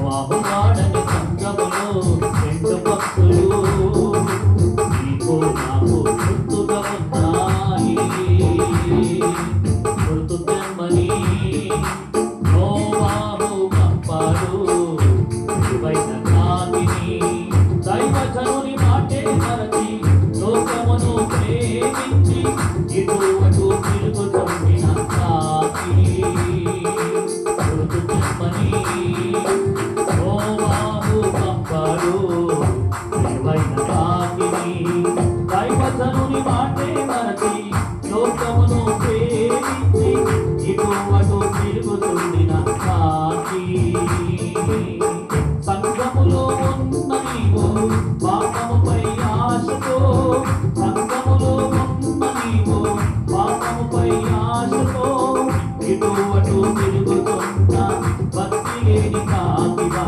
వాడని సంగములో రెండు భక్తులు నీకు నాకు గుర్తుగా ఉన్నాయి. గుర్తు తెమ్మని నోవాహు పంపాడు విలువైన కాకిని. దైవజనుని మాటే మరచి లోకమును ప్రేమించి ఇటు అటు తిరుగుతున్న కాకి. గుర్తు తెమ్మని నోవాహు పంపాడు విలువైన కాకిని. దైవజనుని మాటే మరచి లోకమును ప్రేమించి ఇటు అటు తిరుగుతుండిన కాకి. సంఘములో ఉన్న నీవు పాపముపై ఆశతో, సంఘములో ఉన్న నీవు పాపముపై ఆశతో ఇటు అటు తిరుగుతున్న భక్తి లేని కాకివా.